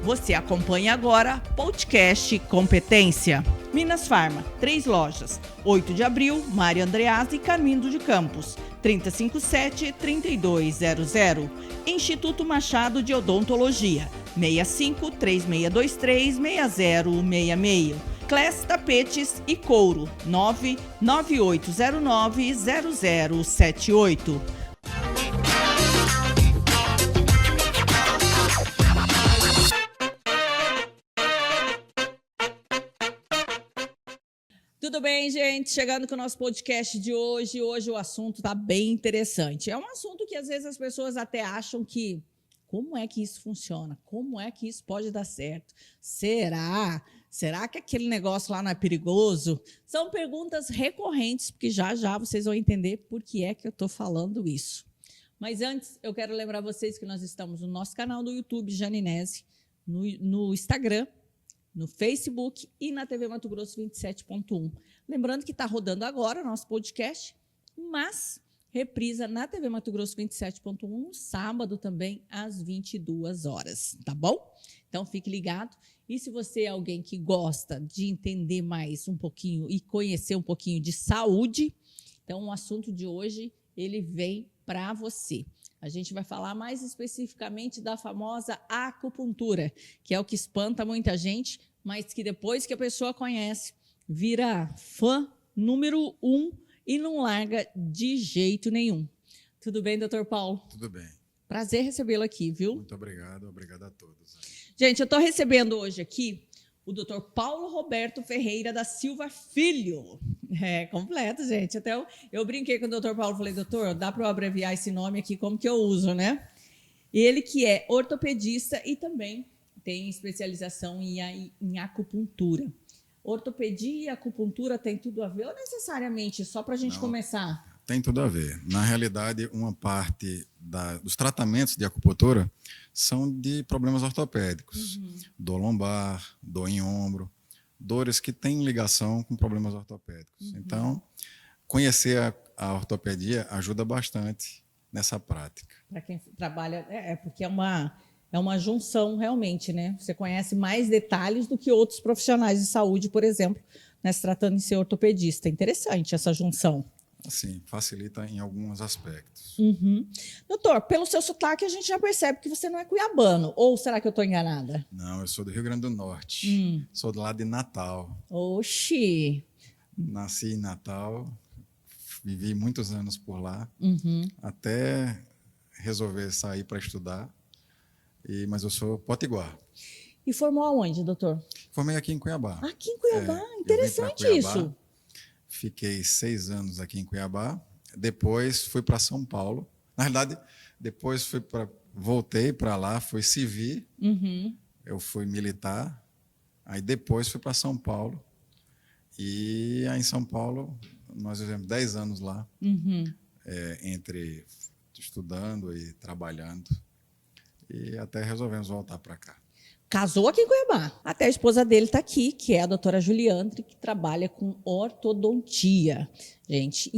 Você acompanha agora Podcast Competência. Minas Farma, 3 lojas. 8 de abril, Mário Andreasa e Carmindo de Campos. 3057-3200. Instituto Machado de Odontologia. 65-3623-6066. Class Tapetes e Couro. 99809-0078. Tudo bem, gente? Chegando com o nosso podcast de hoje. Hoje o assunto está bem interessante. É um assunto que às vezes as pessoas até acham que como é que isso funciona? Como é que isso pode dar certo? Será? Será que aquele negócio lá não é perigoso? São perguntas recorrentes, porque já já vocês vão entender por que é que eu estou falando isso. Mas antes, eu quero lembrar vocês que nós estamos no nosso canal do YouTube, Janinese, no Instagram, no Facebook e na TV Mato Grosso 27.1. Lembrando que está rodando agora o nosso podcast, mas reprisa na TV Mato Grosso 27.1, no sábado também, às 22 horas, tá bom? Então, fique ligado. E se você é alguém que gosta de entender mais um pouquinho e conhecer um pouquinho de saúde, então o assunto de hoje, ele vem para você. A gente vai falar mais especificamente da famosa acupuntura, que é o que espanta muita gente, mas que depois que a pessoa conhece, vira fã número 1 e não larga de jeito nenhum. Tudo bem, doutor Paulo? Tudo bem. Prazer recebê-lo aqui, viu? Muito obrigado, obrigado a todos. Gente, eu estou recebendo hoje aqui o doutor Paulo Roberto Ferreira da Silva Filho. É completo, gente. Até eu brinquei com o doutor Paulo, falei, doutor, dá para eu abreviar esse nome aqui, como que eu uso, né? Ele que é ortopedista e também tem especialização em acupuntura. Ortopedia e acupuntura tem tudo a ver ou necessariamente só para a gente começar? Tem tudo a ver. Na realidade, uma parte dos tratamentos de acupuntura são de problemas ortopédicos. Dor lombar, dor em ombro, dores que têm ligação com problemas ortopédicos. Então, conhecer a ortopedia ajuda bastante nessa prática. Para quem trabalha, porque é uma junção realmente, né? Você conhece mais detalhes do que outros profissionais de saúde, por exemplo, né, se tratando de ser ortopedista. Interessante essa junção. Sim, facilita em alguns aspectos. Doutor, pelo seu sotaque a gente já percebe que você não é cuiabano, ou será que eu estou enganada? Não, eu sou do Rio Grande do Norte, sou do lado de Natal. Oxi! Nasci em Natal, vivi muitos anos por lá, até resolver sair para estudar, mas eu sou potiguar. E formou aonde, doutor? Formei aqui em Cuiabá. Aqui em Cuiabá, interessante isso. Fiquei 6 anos aqui em Cuiabá, depois fui para São Paulo. Na verdade, depois voltei para lá, fui civil, eu fui militar, aí depois fui para São Paulo. E aí em São Paulo, nós vivemos 10 anos lá, entre estudando e trabalhando, e até resolvemos voltar para cá. Casou aqui em Cuiabá. Até a esposa dele está aqui, que é a doutora Juliandre, que trabalha com ortodontia. Gente,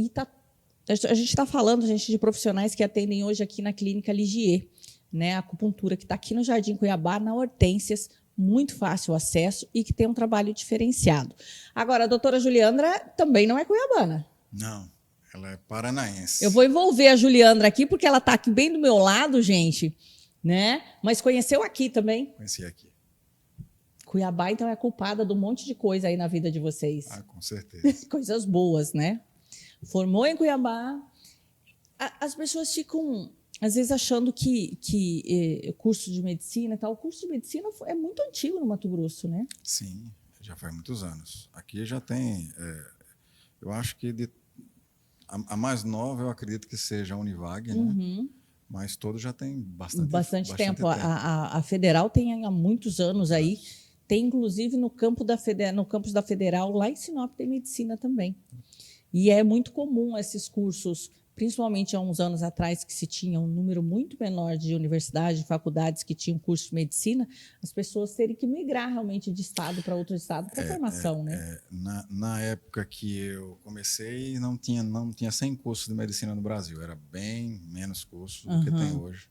a gente está falando, gente, de profissionais que atendem hoje aqui na Clínica Ligier, né? A acupuntura, que está aqui no Jardim Cuiabá, na Hortências, muito fácil o acesso e que tem um trabalho diferenciado. Agora, a doutora Juliandra também não é cuiabana. Não, ela é paranaense. Eu vou envolver a Juliandra aqui, porque ela está aqui bem do meu lado, gente, né? Mas conheceu aqui também? Conheci aqui. Cuiabá, então, é culpada de um monte de coisa aí na vida de vocês. Ah, com certeza. Coisas boas, né? Formou em Cuiabá. As pessoas ficam, às vezes, achando que curso de medicina e tal. O curso de medicina é muito antigo no Mato Grosso, né? Sim, já faz muitos anos. Aqui já tem, eu acho que a mais nova, eu acredito que seja a Univag, né? Mas todos já tem bastante tempo. A Federal tem há muitos anos aí. Tem, inclusive, no campus da Federal, lá em Sinop, tem medicina também. E é muito comum esses cursos, principalmente há uns anos atrás, que se tinha um número muito menor de universidades, de faculdades que tinham curso de medicina, as pessoas terem que migrar realmente de estado para outro estado para formação, né? Na época que eu comecei, não tinha 100 cursos de medicina no Brasil, era bem menos cursos do que tem hoje.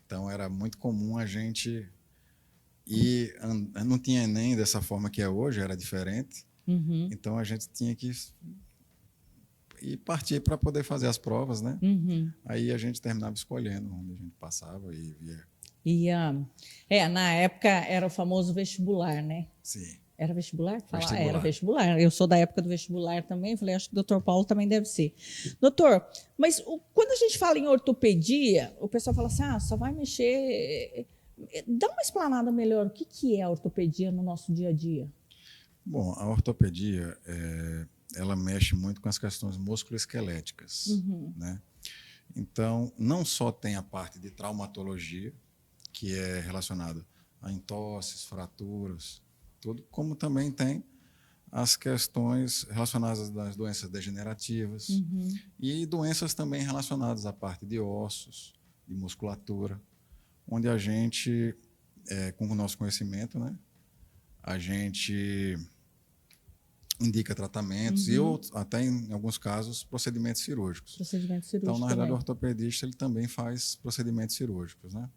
Então, era muito comum a gente E não tinha Enem dessa forma que é hoje, era diferente. Então, a gente tinha que partir para poder fazer as provas, né? Aí a gente terminava escolhendo onde a gente passava e via. Na época era o famoso vestibular, né? Sim. Era vestibular? Vestibular. Era vestibular. Eu sou da época do vestibular também. Falei, acho que o doutor Paulo também deve ser. Doutor, mas quando a gente fala em ortopedia, o pessoal fala assim, só vai mexer... Dá uma explanada melhor. O que é a ortopedia no nosso dia a dia? Bom, a ortopedia, ela mexe muito com as questões musculoesqueléticas, né? Então, não só tem a parte de traumatologia, que é relacionada a entosses, fraturas, tudo, como também tem as questões relacionadas às doenças degenerativas e doenças também relacionadas à parte de ossos, de musculatura, onde a gente, com o nosso conhecimento, né, a gente indica tratamentos e até, em alguns casos, procedimentos cirúrgicos. Procedimentos cirúrgicos. Então, na realidade, o ortopedista ele também faz procedimentos cirúrgicos, né?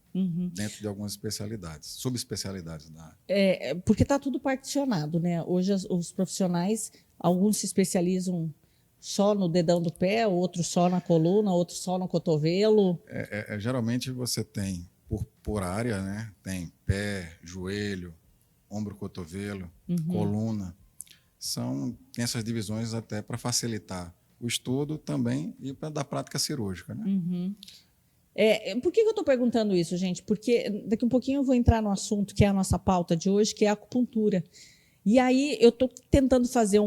Dentro de algumas especialidades, subespecialidades da área. Porque está tudo particionado, né? Hoje os profissionais, alguns se especializam só no dedão do pé, outros só na coluna, outros só no cotovelo. Geralmente você tem, por área, né? Tem pé, joelho, ombro, cotovelo, coluna. Tem essas divisões até para facilitar o estudo também e para dar prática cirúrgica, né? Por que eu estou perguntando isso, gente? Porque daqui um pouquinho eu vou entrar no assunto que é a nossa pauta de hoje, que é a acupuntura. E aí eu estou tentando fazer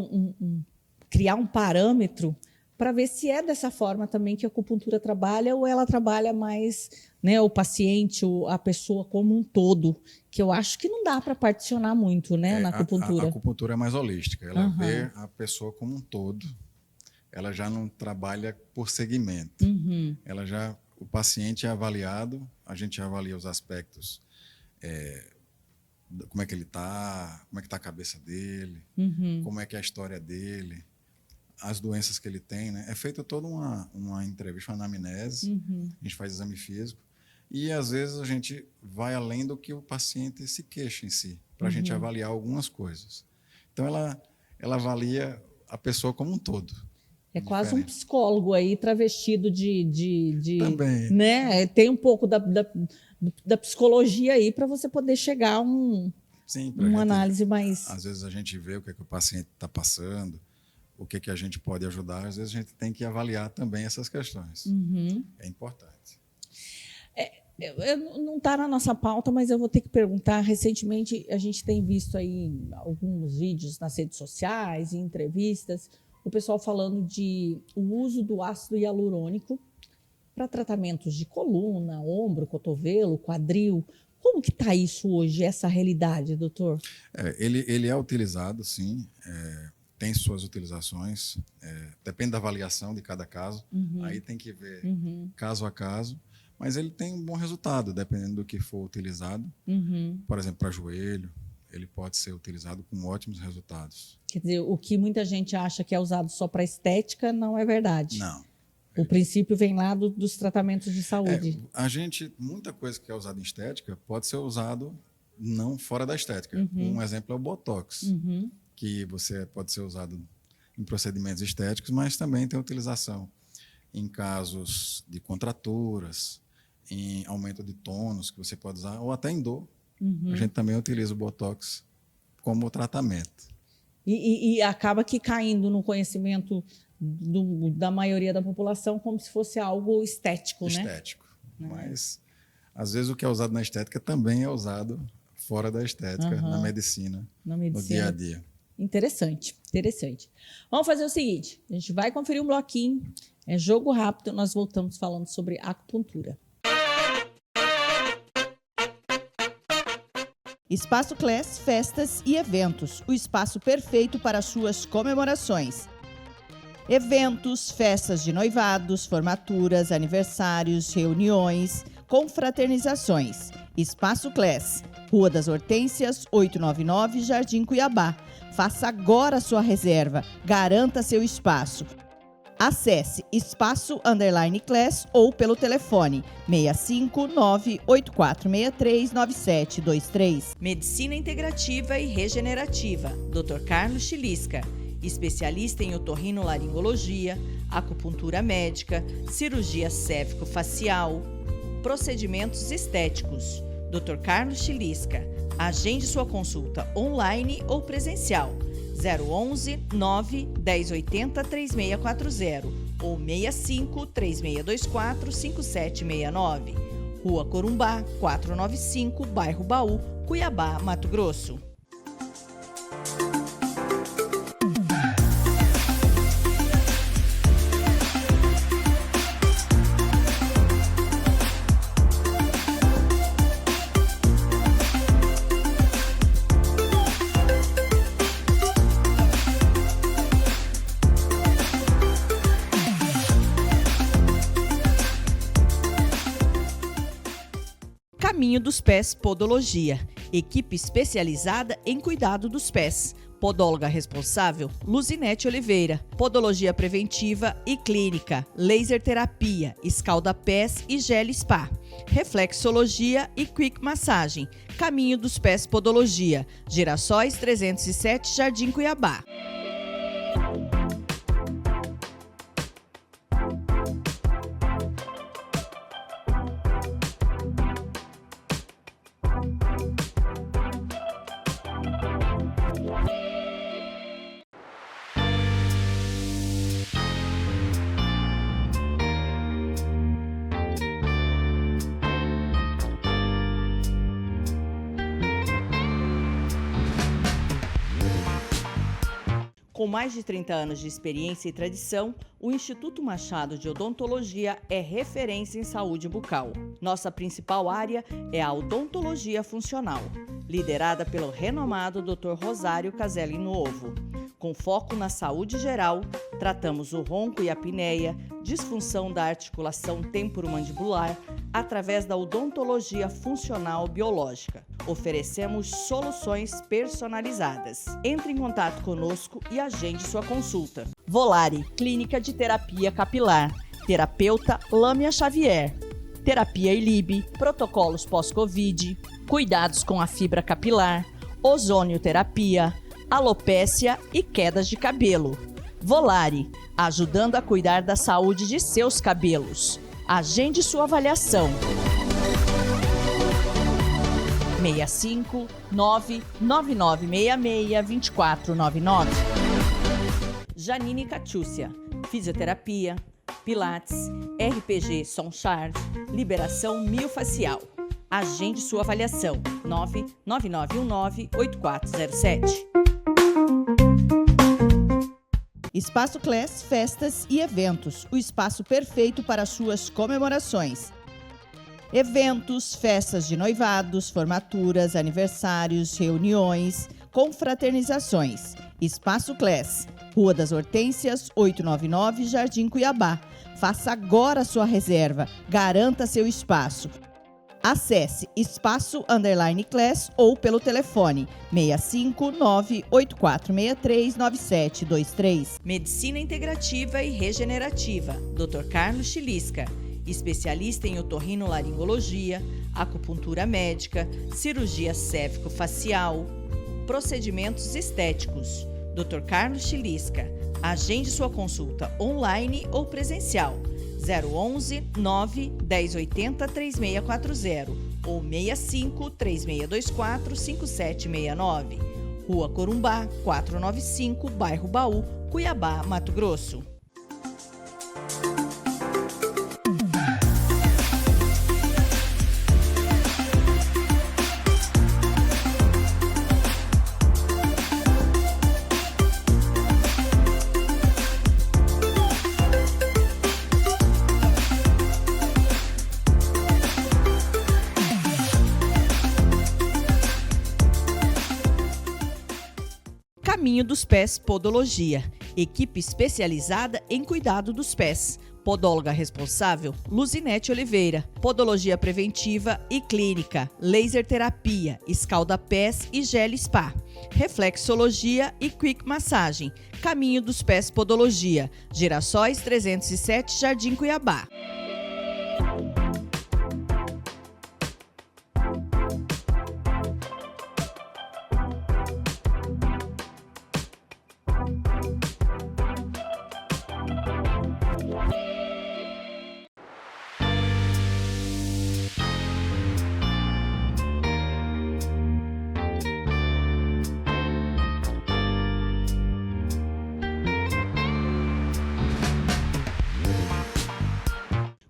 criar um parâmetro para ver se é dessa forma também que a acupuntura trabalha ou ela trabalha mais, né, o paciente, a pessoa como um todo, que eu acho que não dá para particionar muito, né, na acupuntura. A acupuntura é mais holística, ela vê a pessoa como um todo, ela já não trabalha por segmento, o paciente é avaliado, a gente avalia os aspectos, como é que ele está, como é que está a cabeça dele, como é que é a história dele, as doenças que ele tem, né? É feita toda uma entrevista, uma anamnese, a gente faz exame físico e, às vezes, a gente vai além do que o paciente se queixa em si, para a gente avaliar algumas coisas. Então, ela avalia a pessoa como um todo. É quase um psicólogo aí travestido de Também. Né? Tem um pouco da psicologia aí para você poder chegar a uma análise mais... Às vezes, a gente vê o que o paciente está passando, o que a gente pode ajudar, às vezes a gente tem que avaliar também essas questões. É importante. Não está na nossa pauta, mas eu vou ter que perguntar. Recentemente, a gente tem visto aí alguns vídeos nas redes sociais, em entrevistas, o pessoal falando o uso do ácido hialurônico para tratamentos de coluna, ombro, cotovelo, quadril. Como que está isso hoje, essa realidade, doutor? Ele é utilizado, sim, tem suas utilizações, depende da avaliação de cada caso, aí tem que ver caso a caso, mas ele tem um bom resultado, dependendo do que for utilizado. Por exemplo, para joelho, ele pode ser utilizado com ótimos resultados. Quer dizer, o que muita gente acha que é usado só para estética não é verdade. Não. O princípio vem lá dos tratamentos de saúde. Muita coisa que é usada em estética pode ser usado não fora da estética. Um exemplo é o Botox, que pode ser usado em procedimentos estéticos, mas também tem utilização em casos de contraturas, em aumento de tônus, que você pode usar, ou até em dor. A gente também utiliza o Botox como tratamento. E acaba que caindo no conhecimento da maioria da população como se fosse algo estético, né? Estético. Mas, às vezes, o que é usado na estética também é usado fora da estética, na medicina, no dia a dia. Interessante. Vamos fazer o seguinte, a gente vai conferir um bloquinho, é jogo rápido, nós voltamos falando sobre acupuntura. Espaço Class, festas e eventos, o espaço perfeito para suas comemorações. Eventos, festas de noivados, formaturas, aniversários, reuniões, confraternizações. Espaço Class, Rua das Hortênsias, 899, Jardim Cuiabá. Faça agora a sua reserva, garanta seu espaço. Acesse espaço_class ou pelo telefone 659-8463-9723. Medicina Integrativa e Regenerativa, Dr. Carlos Chilisca, especialista em otorrinolaringologia, acupuntura médica, cirurgia cévico-facial, procedimentos estéticos. Dr. Carlos Chilisca. Agende sua consulta online ou presencial. 011 9 1080 3640 ou 65 3624 5769. Rua Corumbá, 495, Bairro Baú, Cuiabá, Mato Grosso. Caminho dos Pés Podologia, equipe especializada em cuidado dos pés. Podóloga responsável, Luzinete Oliveira. Podologia preventiva e clínica, laser terapia, escalda-pés e gel spa. Reflexologia e quick massagem. Caminho dos Pés Podologia, Girassóis 307, Jardim Cuiabá. Com mais de 30 anos de experiência e tradição, o Instituto Machado de Odontologia é referência em saúde bucal. Nossa principal área é a odontologia funcional, liderada pelo renomado Dr. Rosário Caselli Novo. Com foco na saúde geral, tratamos o ronco e a apneia, disfunção da articulação temporomandibular, através da odontologia funcional biológica. Oferecemos soluções personalizadas. Entre em contato conosco e agende sua consulta. Volare, Clínica de Terapia Capilar. Terapeuta Lâmia Xavier. Terapia ILIB, protocolos pós-Covid, cuidados com a fibra capilar, ozonioterapia, alopécia e quedas de cabelo. Volare, ajudando a cuidar da saúde de seus cabelos. Agende sua avaliação. 65 99966 2499. Janine Catiúcia, fisioterapia, pilates, RPG Sonchard, liberação miofacial. Agende sua avaliação. 99919-8407. Espaço Class Festas e Eventos, o espaço perfeito para suas comemorações. Eventos, festas de noivados, formaturas, aniversários, reuniões, confraternizações. Espaço Class, Rua das Hortênsias, 899, Jardim Cuiabá. Faça agora a sua reserva, garanta seu espaço. Acesse espaço_class ou pelo telefone 659-8463-9723. Medicina Integrativa e Regenerativa, Dr. Carlos Chilisca, especialista em otorrinolaringologia, acupuntura médica, cirurgia cévico-facial, procedimentos estéticos. Dr. Carlos Chilisca. Agende sua consulta online ou presencial. 011 9 1080 3640 ou 65 3624 5769. Rua Corumbá, 495, Bairro Baú, Cuiabá, Mato Grosso. Caminho dos Pés Podologia, equipe especializada em cuidado dos pés. Podóloga responsável, Luzinete Oliveira. Podologia preventiva e clínica, laser terapia, escalda-pés e gel spa. Reflexologia e quick massagem. Caminho dos Pés Podologia. Girassóis 307, Jardim Cuiabá.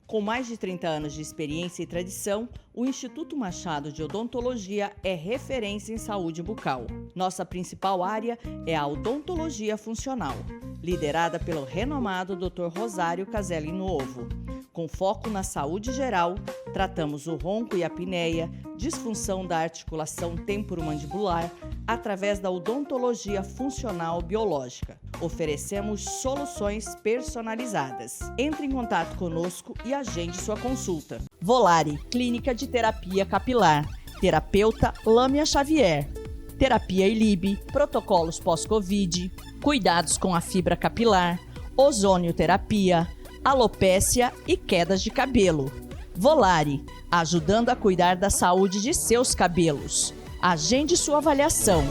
Com mais de 30 anos de experiência e tradição, o Instituto Machado de Odontologia é referência em saúde bucal. Nossa principal área é a odontologia funcional, liderada pelo renomado Dr. Rosário Caselli Novo. Com foco na saúde geral, tratamos o ronco e a apneia, disfunção da articulação temporomandibular, através da odontologia funcional biológica. Oferecemos soluções personalizadas. Entre em contato conosco e agende sua consulta. Volare, Clínica de Terapia Capilar. Terapeuta Lâmia Xavier. Terapia ILIB, protocolos pós-Covid, cuidados com a fibra capilar, ozonioterapia, alopécia e quedas de cabelo. Volare, ajudando a cuidar da saúde de seus cabelos. Agende sua avaliação.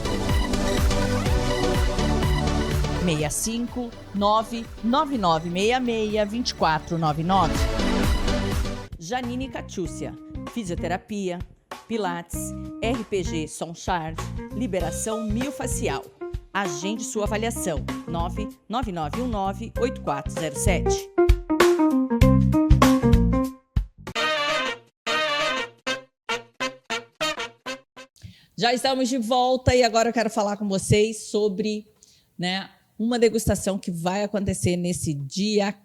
65 99966 2499. Janine Catiúcia, fisioterapia, pilates, RPG Sonchard, liberação miofacial. Agende sua avaliação. 99919-8407. Já estamos de volta e agora eu quero falar com vocês sobre, uma degustação que vai acontecer nesse dia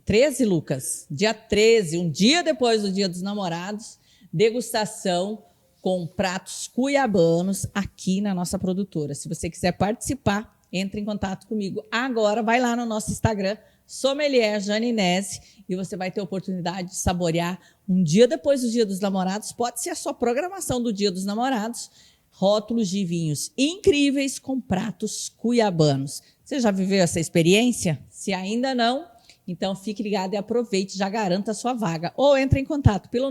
13, Lucas? Dia 13, um dia depois do Dia dos Namorados, degustação com pratos cuiabanos aqui na nossa produtora. Se você quiser participar, entre em contato comigo agora, vai lá no nosso Instagram, Sommelier Jane Nese, e você vai ter a oportunidade de saborear um dia depois do Dia dos Namorados. Pode ser a sua programação do Dia dos Namorados, rótulos de vinhos incríveis com pratos cuiabanos. Você já viveu essa experiência? Se ainda não, então fique ligado e aproveite, já garanta a sua vaga. Ou entre em contato pelo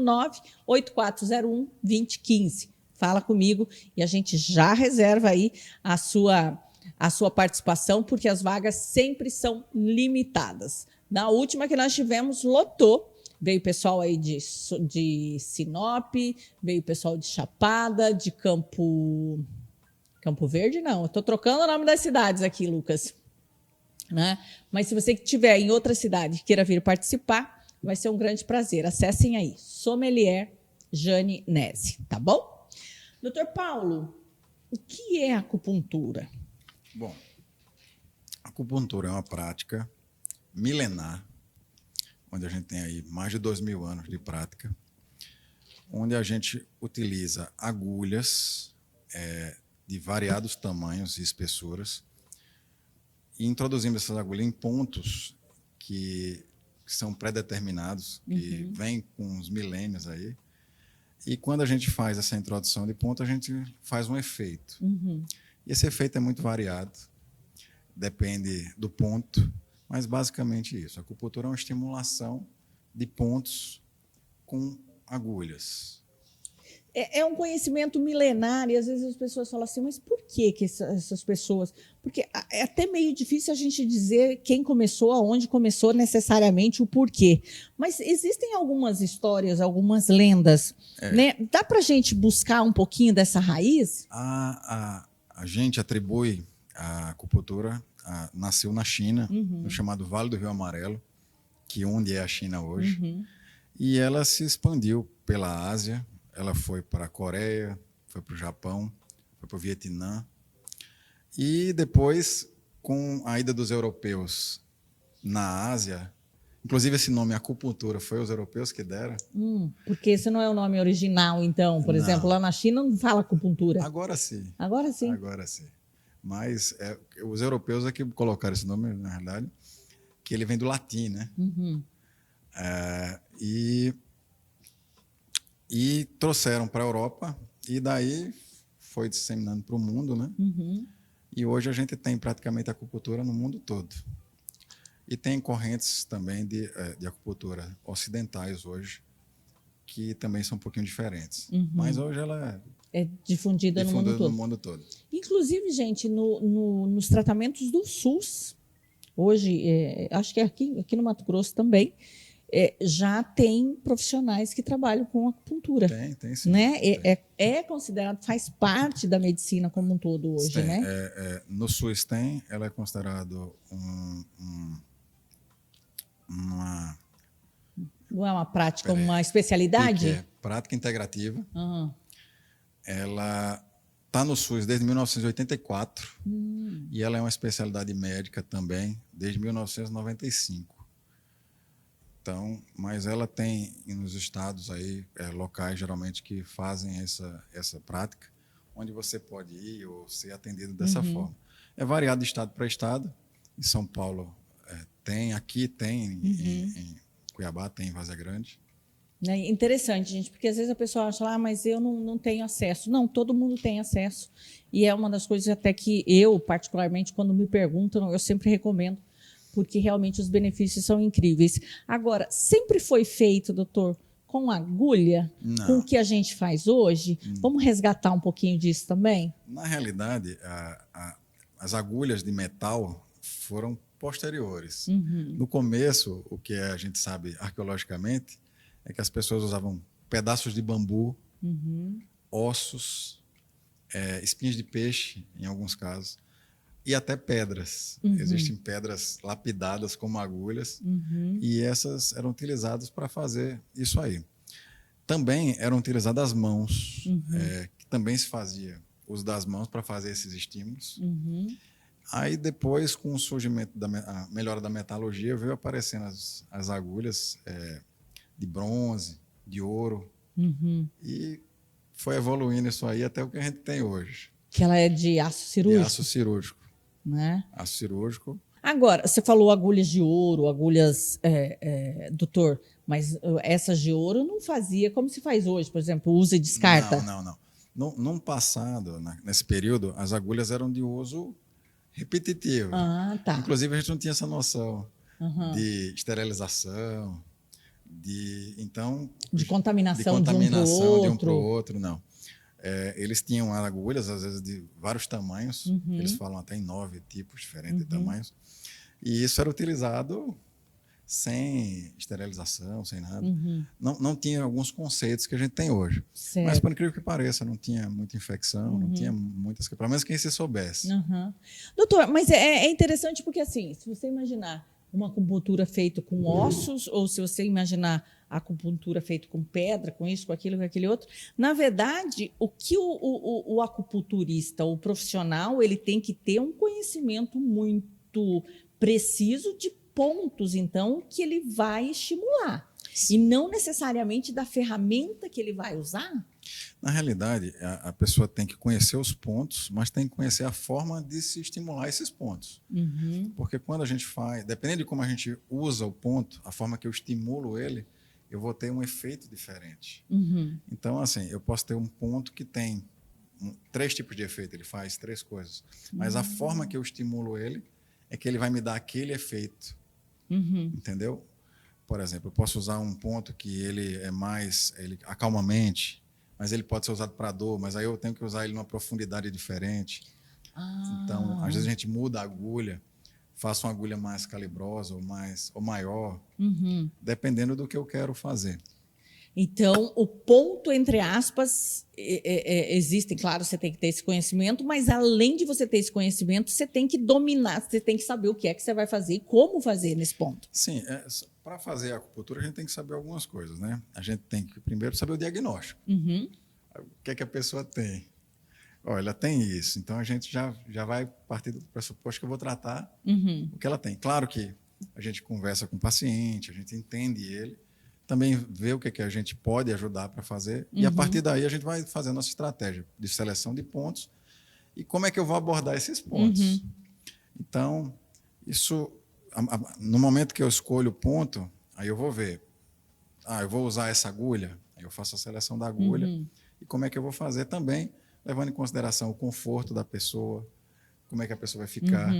98401-2015. Fala comigo e a gente já reserva aí a sua participação, porque as vagas sempre são limitadas. Na última que nós tivemos, lotou. Veio pessoal aí de Sinop, veio pessoal de Chapada, de Campo Verde, não. Eu estou trocando o nome das cidades aqui, Lucas. Mas se você estiver em outra cidade e queira vir participar, vai ser um grande prazer. Acessem aí, Sommelier Jane Nese, tá bom? Doutor Paulo, o que é acupuntura? Bom, a acupuntura é uma prática milenar, onde a gente tem aí mais de 2.000 anos de prática, onde a gente utiliza agulhas de variados tamanhos e espessuras e introduzimos essas agulhas em pontos que são pré-determinados, que vêm com uns milênios aí. E quando a gente faz essa introdução de ponto, a gente faz um efeito. E esse efeito é muito variado, depende do ponto, mas basicamente isso. A acupuntura é uma estimulação de pontos com agulhas. É um conhecimento milenar e às vezes as pessoas falam assim, mas por que essas pessoas... Porque é até meio difícil a gente dizer quem começou, aonde começou necessariamente, o porquê. Mas existem algumas histórias, algumas lendas. Dá para a gente buscar um pouquinho dessa raiz? A gente atribui a acupuntura, nasceu na China, no chamado Vale do Rio Amarelo, que onde é a China hoje. E ela se expandiu pela Ásia. Ela foi para a Coreia, foi para o Japão, foi para o Vietnã. E depois, com a ida dos europeus na Ásia, inclusive esse nome acupuntura foi os europeus que deram. Porque esse não é o nome original, então. Por exemplo, lá na China não fala acupuntura. Agora sim. Agora sim. Agora sim. Mas os europeus é que colocaram esse nome, na realidade, que ele vem do latim, né? E trouxeram para a Europa, e daí foi disseminando para o mundo, né? E hoje a gente tem praticamente acupuntura no mundo todo. E tem correntes também de acupuntura ocidentais hoje, que também são um pouquinho diferentes. Mas hoje ela É difundida no mundo todo. Inclusive, gente, nos tratamentos do SUS, hoje, acho que aqui no Mato Grosso também, já tem profissionais que trabalham com acupuntura. Tem sim. Né? Tem. É considerado, faz parte da medicina como um todo hoje, tem, né? No SUS tem, ela é considerado uma... Não é uma prática, uma especialidade? É prática integrativa. Ela está no SUS desde 1984 e ela é uma especialidade médica também desde 1995. Então, mas ela tem nos estados aí locais geralmente que fazem essa prática, onde você pode ir ou ser atendido dessa forma. É variado de estado para estado. Em São Paulo tem, aqui tem, em Cuiabá tem, em Várzea Grande. É interessante, gente, porque às vezes a pessoa acha, mas eu não tenho acesso. Não, todo mundo tem acesso. E é uma das coisas até que eu, particularmente, quando me perguntam, eu sempre recomendo, porque realmente os benefícios são incríveis. Agora, sempre foi feito, doutor, com agulha? Não. Com o que a gente faz hoje? Vamos resgatar um pouquinho disso também? Na realidade, as agulhas de metal foram posteriores. No começo, o que a gente sabe arqueologicamente é que as pessoas usavam pedaços de bambu, ossos, espinhos de peixe, em alguns casos, e até pedras. Existem pedras lapidadas como agulhas, e essas eram utilizadas para fazer isso aí. Também eram utilizadas as mãos, que também se fazia uso das mãos para fazer esses estímulos. Aí depois, com o surgimento a melhora da metalurgia, veio aparecendo as agulhas de bronze, de ouro, e foi evoluindo isso aí até o que a gente tem hoje. Que ela é de aço cirúrgico. De aço cirúrgico. Né? Aço cirúrgico. Agora, você falou agulhas de ouro, agulhas, doutor, mas essas de ouro não fazia como se faz hoje, por exemplo, usa e descarta. Não. No passado, nesse período, as agulhas eram de uso repetitivo. Tá. Inclusive, a gente não tinha essa noção de esterilização, de contaminação de um para o outro. outro, não. Eles tinham agulhas, às vezes, de vários tamanhos. Eles falam até em 9 tipos diferentes de tamanhos. E isso era utilizado sem esterilização, sem nada. Não tinha alguns conceitos que a gente tem hoje. Certo. Mas, por incrível que pareça, não tinha muita infecção, não tinha muitas... Pelo menos quem se soubesse. Doutor, mas é interessante porque, assim, se você imaginar uma acupuntura feita com ossos, ou se você imaginar a acupuntura feita com pedra, com isso, com aquilo, com aquele outro, na verdade, o que o acupunturista, o profissional, ele tem que ter um conhecimento muito preciso de pontos, então, que ele vai estimular. E não necessariamente da ferramenta que ele vai usar. Na realidade, a pessoa tem que conhecer os pontos, mas tem que conhecer a forma de se estimular esses pontos. Porque quando a gente faz, dependendo de como a gente usa o ponto, a forma que eu estimulo ele, eu vou ter um efeito diferente. Então, assim, eu posso ter um ponto que tem 3 tipos de efeito, ele faz 3 coisas. Mas a forma que eu estimulo ele é que ele vai me dar aquele efeito. Entendeu? Por exemplo, eu posso usar um ponto que ele acalma a mente, mas ele pode ser usado para dor, mas aí eu tenho que usar ele numa profundidade diferente. Então, às vezes a gente muda a agulha, faço uma agulha mais calibrosa ou maior, dependendo do que eu quero fazer. Então, o ponto, entre aspas, existem, claro, você tem que ter esse conhecimento, mas além de você ter esse conhecimento, você tem que dominar, você tem que saber o que é que você vai fazer e como fazer nesse ponto. Sim, para fazer a acupuntura, a gente tem que saber algumas coisas, né? A gente tem que, primeiro, saber o diagnóstico. O que é que a pessoa tem? Olha, ela tem isso, então a gente já vai partir do pressuposto que eu vou tratar o que ela tem. Claro que a gente conversa com o paciente, a gente entende ele, também vê o que a gente pode ajudar para fazer, e a partir daí a gente vai fazer a nossa estratégia de seleção de pontos e como é que eu vou abordar esses pontos. Então, isso no momento que eu escolho o ponto, aí eu vou ver. Eu vou usar essa agulha, aí eu faço a seleção da agulha. E como é que eu vou fazer também, levando em consideração o conforto da pessoa, como é que a pessoa vai ficar.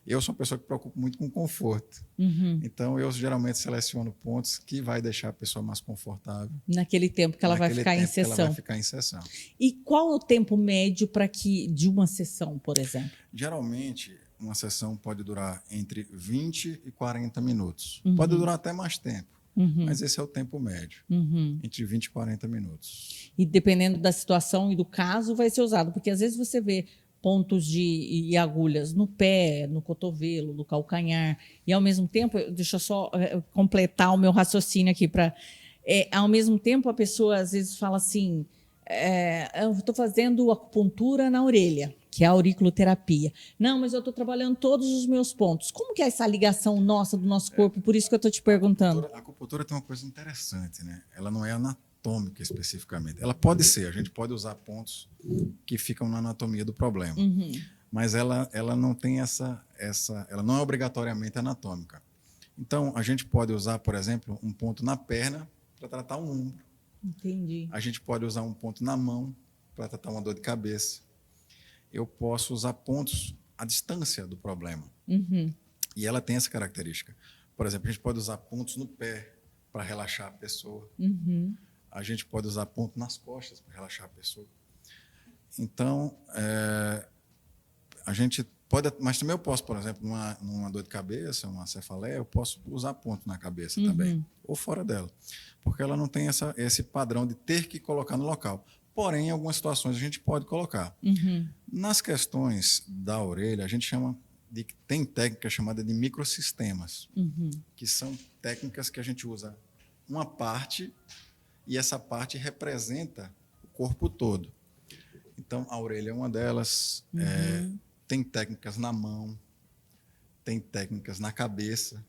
Eu sou uma pessoa que me preocupo muito com conforto. Então, eu geralmente seleciono pontos que vai deixar a pessoa mais confortável. Naquele tempo que ela vai ficar em sessão. Ela vai ficar em sessão. E qual é o tempo médio de uma sessão, por exemplo? Geralmente, uma sessão pode durar entre 20 e 40 minutos. Pode durar até mais tempo, mas esse é o tempo médio, entre 20 e 40 minutos. E dependendo da situação e do caso, vai ser usado, porque às vezes você vê pontos e agulhas no pé, no cotovelo, no calcanhar, e ao mesmo tempo, deixa eu só completar o meu raciocínio aqui, ao mesmo tempo a pessoa às vezes fala assim, eu estou fazendo acupuntura na orelha, que é a auriculoterapia. Não, mas eu estou trabalhando todos os meus pontos. Como que é essa ligação nossa, do nosso corpo? Por isso que eu estou te perguntando. A acupuntura tem uma coisa interessante, né? Ela não é anatômica especificamente. Ela pode ser, a gente pode usar pontos que ficam na anatomia do problema. Mas ela não tem ela não é obrigatoriamente anatômica. Então, a gente pode usar, por exemplo, um ponto na perna para tratar um ombro. Entendi. A gente pode usar um ponto na mão para tratar uma dor de cabeça. Eu posso usar pontos à distância do problema. E ela tem essa característica. Por exemplo, a gente pode usar pontos no pé para relaxar a pessoa. A gente pode usar ponto nas costas para relaxar a pessoa. Então, a gente pode... Mas também eu posso, por exemplo, numa dor de cabeça, uma cefaleia, eu posso usar ponto na cabeça também, ou fora dela, porque ela não tem esse padrão de ter que colocar no local. Porém, em algumas situações a gente pode colocar. Nas questões da orelha, a gente tem técnica chamada de microsistemas, que são técnicas que a gente usa uma parte e essa parte representa o corpo todo. Então, a orelha é uma delas. Tem técnicas na mão, tem técnicas na cabeça,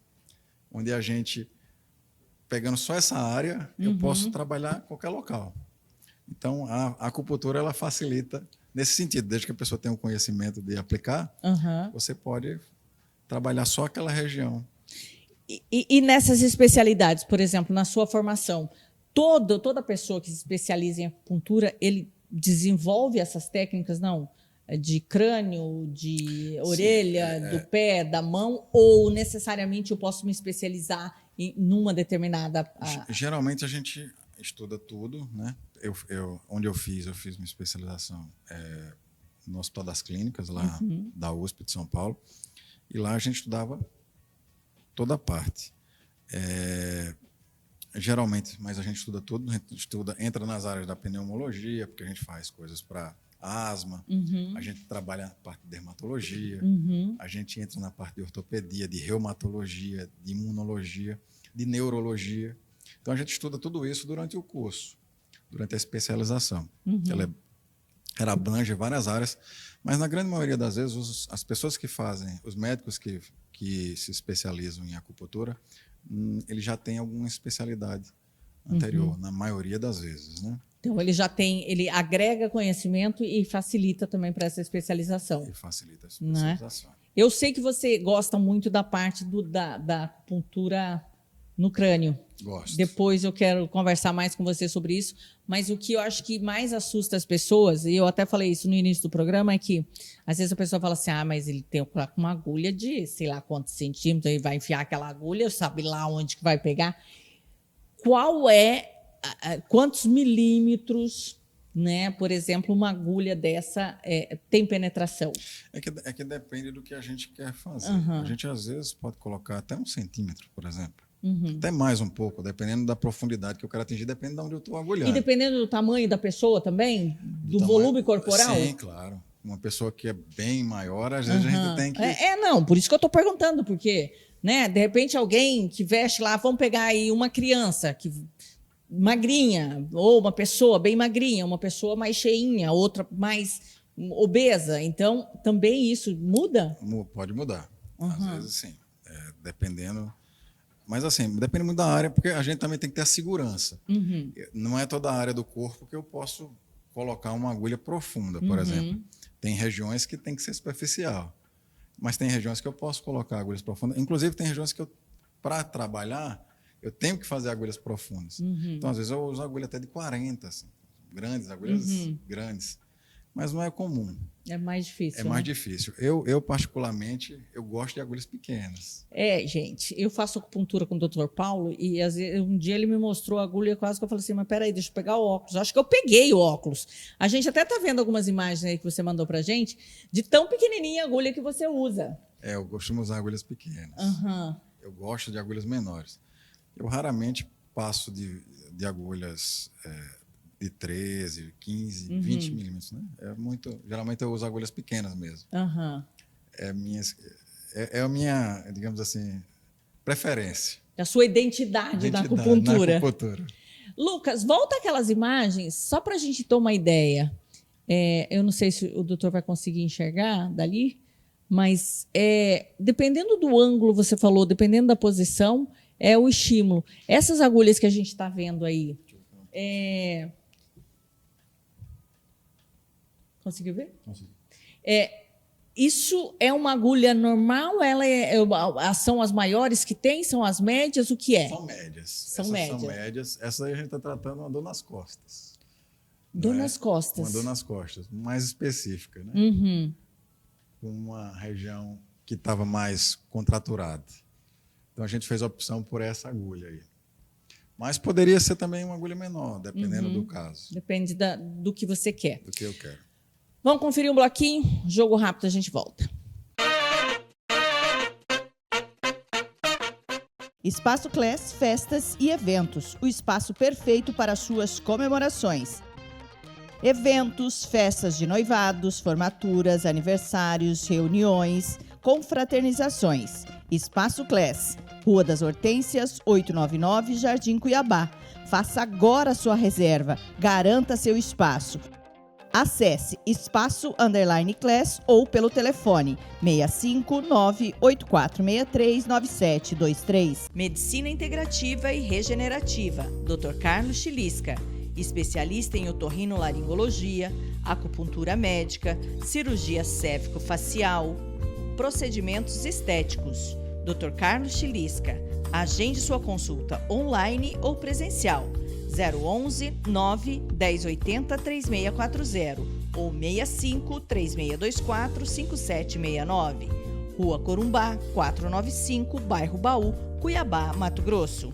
onde a gente, pegando só essa área, eu posso trabalhar em qualquer local. Então, a acupuntura ela facilita nesse sentido. Desde que a pessoa tenha o conhecimento de aplicar, você pode trabalhar só aquela região. E nessas especialidades, por exemplo, na sua formação, toda pessoa que se especializa em acupuntura, ele desenvolve essas técnicas, não? De crânio, de orelha, do pé, da mão, ou necessariamente eu posso me especializar numa determinada... Geralmente a gente estuda tudo, né? Onde eu fiz minha especialização no Hospital das Clínicas, lá da USP de São Paulo, e lá a gente estudava toda a parte. Geralmente, mas a gente estuda tudo, a gente entra nas áreas da pneumologia, porque a gente faz coisas para asma, a gente trabalha na parte de dermatologia, a gente entra na parte de ortopedia, de reumatologia, de imunologia, de neurologia. Então, a gente estuda tudo isso durante o curso, durante a especialização. Ela abrange várias áreas, mas, na grande maioria das vezes, as pessoas que fazem, os médicos que se especializam em acupuntura, eles já têm alguma especialidade anterior, na maioria das vezes, né? Então, ele agrega conhecimento e facilita também para essa especialização. E facilita a especialização. Eu sei que você gosta muito da parte da acupuntura no crânio. Gosto. Depois eu quero conversar mais com você sobre isso, mas o que eu acho que mais assusta as pessoas, e eu até falei isso no início do programa, é que às vezes a pessoa fala assim, mas ele tem uma agulha de sei lá quantos centímetros, ele vai enfiar aquela agulha, sabe lá onde que vai pegar. Quantos milímetros, né, por exemplo, uma agulha dessa tem penetração? É que depende do que a gente quer fazer. A gente, às vezes, pode colocar até 1 centímetro, por exemplo. Até mais um pouco, dependendo da profundidade que eu quero atingir, depende de onde eu estou agulhando. E dependendo do tamanho da pessoa também? Do volume corporal? Sim, claro. Uma pessoa que é bem maior, às vezes a gente tem que... Não, por isso que eu estou perguntando, porque, né, de repente alguém que veste lá, vamos pegar aí uma criança magrinha, ou uma pessoa bem magrinha, uma pessoa mais cheinha, outra mais obesa. Então, também isso muda? Pode mudar. Às vezes, sim. Dependendo... Mas, assim, depende muito da área, porque a gente também tem que ter a segurança. Não é toda a área do corpo que eu posso colocar uma agulha profunda, por exemplo. Tem regiões que tem que ser superficial. Mas tem regiões que eu posso colocar agulhas profundas. Inclusive, tem regiões que para trabalhar, eu tenho que fazer agulhas profundas. Então, às vezes, eu uso agulha até de 40, assim, grandes, agulhas grandes. Mas não é comum. É mais difícil. É mais difícil. Eu, particularmente, eu gosto de agulhas pequenas. Gente, eu faço acupuntura com o Dr. Paulo e às vezes, um dia ele me mostrou a agulha quase que eu falei assim, mas peraí, deixa eu pegar o óculos. Acho que eu peguei o óculos. A gente até está vendo algumas imagens aí que você mandou pra gente de tão pequenininha a agulha que você usa. Eu costumo usar agulhas pequenas. Eu gosto de agulhas menores. Eu raramente passo de agulhas de 13, 15, 20 milímetros. Né? Geralmente eu uso agulhas pequenas mesmo. É a minha, digamos assim, preferência. A sua identidade na acupuntura. Na acupuntura. Lucas, volta aquelas imagens, só para a gente ter uma ideia. Eu não sei se o doutor vai conseguir enxergar dali, mas dependendo do ângulo, você falou, dependendo da posição, é o estímulo. Essas agulhas que a gente está vendo aí, conseguiu ver? Consegui. Isso é uma agulha normal? São as maiores que tem? São as médias? O que é? São médias. São médias. Essa aí a gente está tratando uma dor nas costas. Dor nas costas. Uma dor nas costas, mais específica, né? Com uma região que estava mais contraturada. Então a gente fez a opção por essa agulha aí. Mas poderia ser também uma agulha menor, dependendo do caso. Depende do que você quer. Do que eu quero. Vamos conferir um bloquinho? Jogo rápido, a gente volta. Espaço Class, festas e eventos. O espaço perfeito para suas comemorações. Eventos, festas de noivados, formaturas, aniversários, reuniões, confraternizações. Espaço Class, Rua das Hortênsias, 899, Jardim Cuiabá. Faça agora a sua reserva. Garanta seu espaço. Acesse espaço_class ou pelo telefone 659-8463-9723. Medicina Integrativa e Regenerativa, Dr. Carlos Chilisca, especialista em otorrinolaringologia, acupuntura médica, cirurgia cévico-facial, procedimentos estéticos. Dr. Carlos Chilisca, agende sua consulta online ou presencial. 011 9 1080 3640 ou 65 3624 5769. Rua Corumbá, 495, Bairro Baú, Cuiabá, Mato Grosso.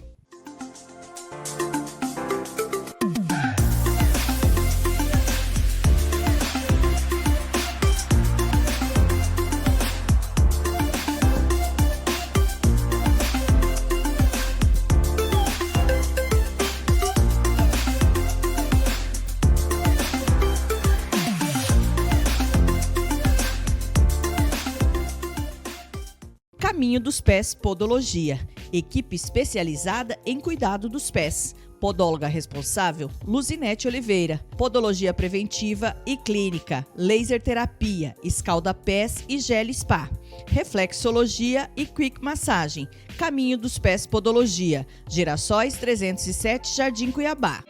Caminho dos Pés Podologia, equipe especializada em cuidado dos pés. Podóloga responsável, Luzinete Oliveira. Podologia preventiva e clínica, laser terapia, escalda-pés e gel spa. Reflexologia e quick massagem. Caminho dos Pés Podologia, Girassóis 307, Jardim Cuiabá.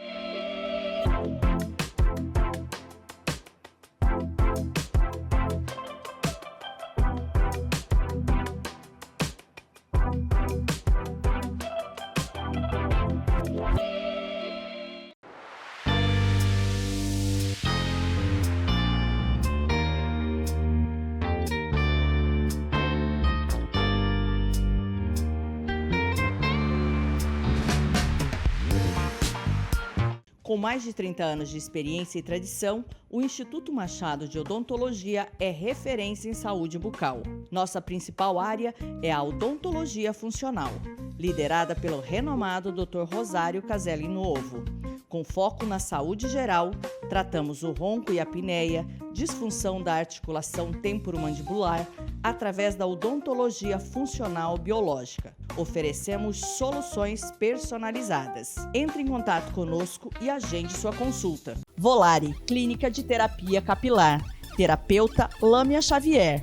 Com mais de 30 anos de experiência e tradição, o Instituto Machado de Odontologia é referência em saúde bucal. Nossa principal área é a odontologia funcional, liderada pelo renomado Dr. Rosário Caselli Novo. Com foco na saúde geral, tratamos o ronco e a apneia, disfunção da articulação temporomandibular, através da odontologia funcional biológica. Oferecemos soluções personalizadas. Entre em contato conosco e agende sua consulta. Volare, Clínica de Terapia Capilar. Terapeuta Lâmia Xavier.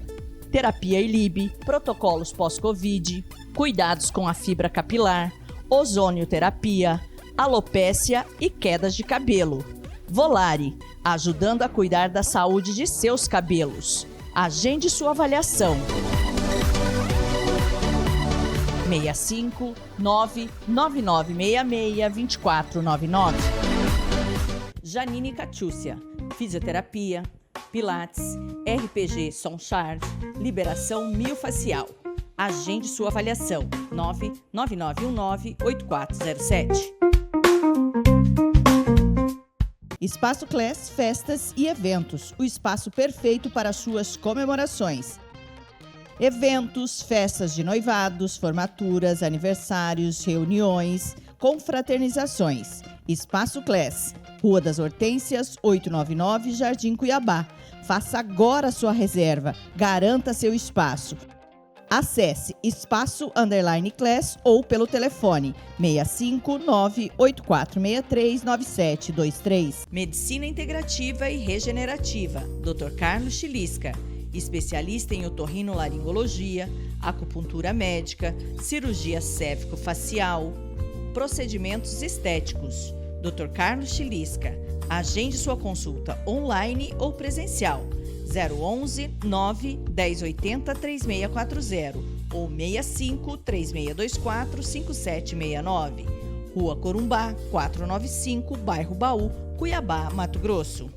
Terapia ILIB, protocolos pós-Covid, cuidados com a fibra capilar, ozonioterapia, alopécia e quedas de cabelo. Volare, ajudando a cuidar da saúde de seus cabelos. Agende sua avaliação. 65 99966 2499. Janine Catiúcia, fisioterapia, pilates, RPG Sonchart, liberação miofacial. Agende sua avaliação, 99919-8407. Espaço Class Festas e Eventos, o espaço perfeito para suas comemorações. Eventos, festas de noivados, formaturas, aniversários, reuniões, confraternizações. Espaço Class, Rua das Hortênsias, 899, Jardim Cuiabá. Faça agora a sua reserva, garanta seu espaço. Acesse espaço_class ou pelo telefone 659-8463-9723. Medicina Integrativa e Regenerativa, Dr. Carlos Chilisca, especialista em otorrinolaringologia, acupuntura médica, cirurgia cérvico-facial, procedimentos estéticos. Dr. Carlos Chilisca, agende sua consulta online ou presencial. 011 9 1080 3640 ou 65 3624 5769. Rua Corumbá, 495, Bairro Baú, Cuiabá, Mato Grosso.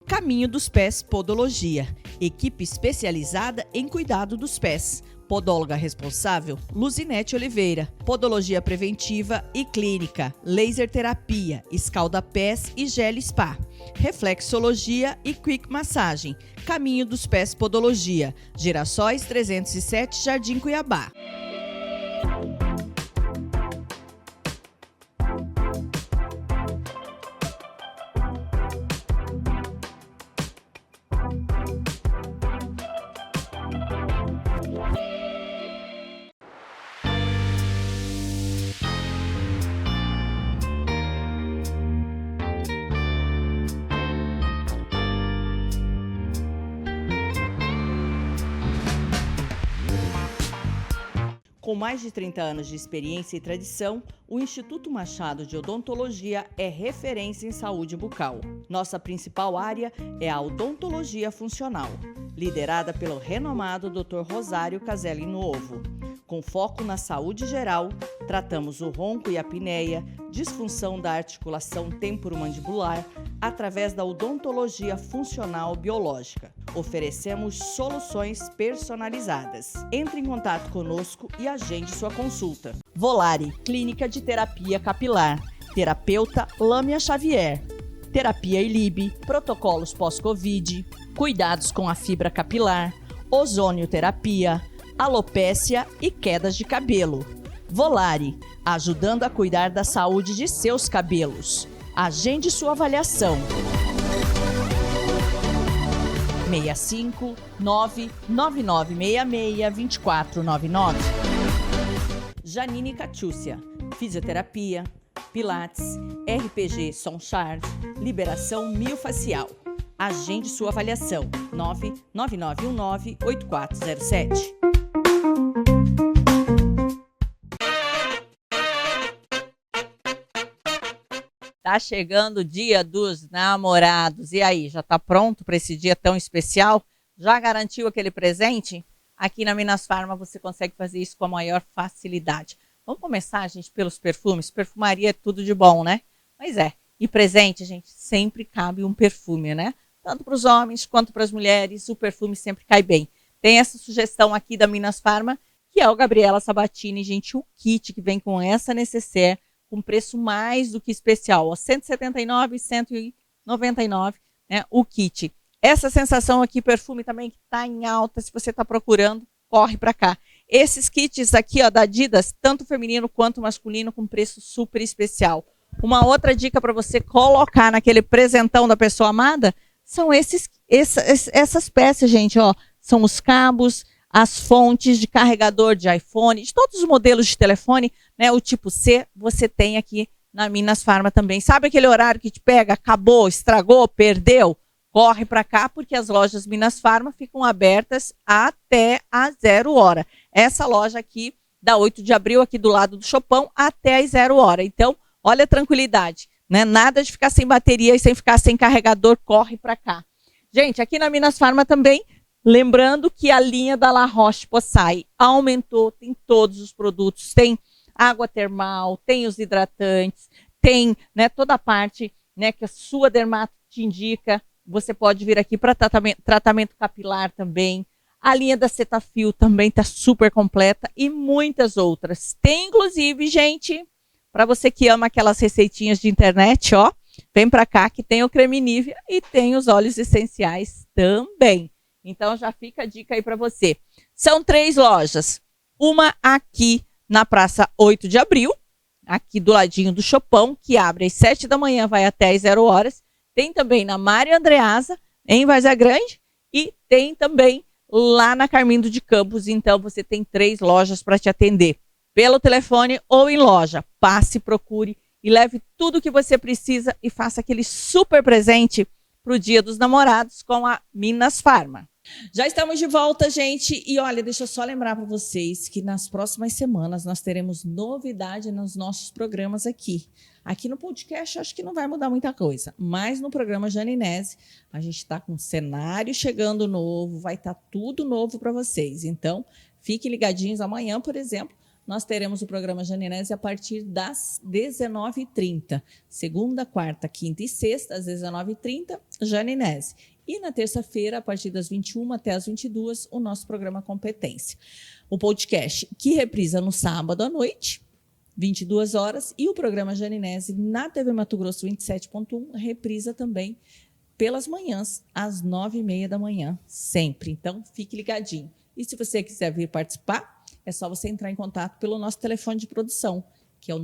Caminho dos Pés Podologia, equipe especializada em cuidado dos pés. Podóloga responsável, Luzinete Oliveira. Podologia preventiva e clínica, laser terapia, escalda-pés e gel spa. Reflexologia e quick massagem. Caminho dos Pés Podologia, Girassóis 307, Jardim Cuiabá. Com mais de 30 anos de experiência e tradição, o Instituto Machado de Odontologia é referência em saúde bucal. Nossa principal área é a odontologia funcional, liderada pelo renomado Dr. Rosário Caselli Novo. Com foco na saúde geral, tratamos o ronco e a apneia, disfunção da articulação temporomandibular, através da odontologia funcional biológica. Oferecemos soluções personalizadas. Entre em contato conosco e agende sua consulta. Volare, Clínica de Terapia Capilar. Terapeuta Lâmia Xavier. Terapia ILIB, protocolos pós-Covid, cuidados com a fibra capilar, ozonioterapia, alopécia e quedas de cabelo. Volare, ajudando a cuidar da saúde de seus cabelos. Agende sua avaliação. 65 99966 2499. Janine Catiúcia, fisioterapia, pilates, RPG Sonchart, liberação miofacial. Agende sua avaliação. 99919-8407. Tá chegando o Dia dos Namorados. E aí, já tá pronto para esse dia tão especial? Já garantiu aquele presente? Aqui na Minas Farma você consegue fazer isso com a maior facilidade. Vamos começar, gente, pelos perfumes. Perfumaria é tudo de bom, né? Mas e presente, gente, sempre cabe um perfume, né? Tanto para os homens quanto para as mulheres, o perfume sempre cai bem. Tem essa sugestão aqui da Minas Farma, que é o Gabriela Sabatini, gente, o kit que vem com essa necessaire, com preço mais do que especial, R$ 179 e R$ 199, né, o kit. Essa sensação aqui, perfume também que está em alta, se você está procurando, corre para cá. Esses kits aqui, ó, da Adidas, tanto feminino quanto masculino, com preço super especial. Uma outra dica para você colocar naquele presentão da pessoa amada, são essas peças, gente, ó, são os cabos, as fontes de carregador de iPhone, de todos os modelos de telefone, né, o tipo C, você tem aqui na Minas Farma também. Sabe aquele horário que te pega, acabou, estragou, perdeu? Corre para cá, porque as lojas Minas Farma ficam abertas até às 0 hora. Essa loja aqui, da 8 de abril, aqui do lado do Chopão, até às 0 hora. Então, olha a tranquilidade, né? Nada de ficar sem bateria e sem ficar sem carregador, corre para cá. Gente, aqui na Minas Farma também, lembrando que a linha da La Roche-Posay aumentou, tem todos os produtos, tem água termal, tem os hidratantes, tem, né, toda a parte, né, que a sua dermato te indica. Você pode vir aqui para tratamento capilar também. A linha da Cetaphil também está super completa e muitas outras. Tem, inclusive, gente, para você que ama aquelas receitinhas de internet, ó, vem para cá que tem o creme Nivea e tem os óleos essenciais também. Então já fica a dica aí para você. São 3 lojas. Uma aqui na Praça 8 de Abril, aqui do ladinho do Chopão, que abre às 7 da manhã, vai até às 0 horas. Tem também na Mário Andreasa, em Várzea Grande, e tem também lá na Carmindo de Campos. Então, você tem 3 lojas para te atender, pelo telefone ou em loja. Passe, procure e leve tudo o que você precisa e faça aquele super presente para o Dia dos Namorados com a Minas Farma. Já estamos de volta, gente. E olha, deixa eu só lembrar para vocês que nas próximas semanas nós teremos novidade nos nossos programas aqui. Aqui no podcast, acho que não vai mudar muita coisa. Mas no programa Janinese, a gente está com um cenário chegando novo, vai estar tudo novo para vocês. Então, fiquem ligadinhos. Amanhã, por exemplo, nós teremos o programa Janinese a partir das 19h30. Segunda, quarta, quinta e sexta, às 19h30, Janinese. E na terça-feira, a partir das 21 até as 22, o nosso programa Competência. O podcast que reprisa no sábado à noite, 22 horas, e o programa Janinese na TV Mato Grosso 27.1 reprisa também pelas manhãs, às 9h30 da manhã, sempre. Então, fique ligadinho. E se você quiser vir participar, é só você entrar em contato pelo nosso telefone de produção, que é o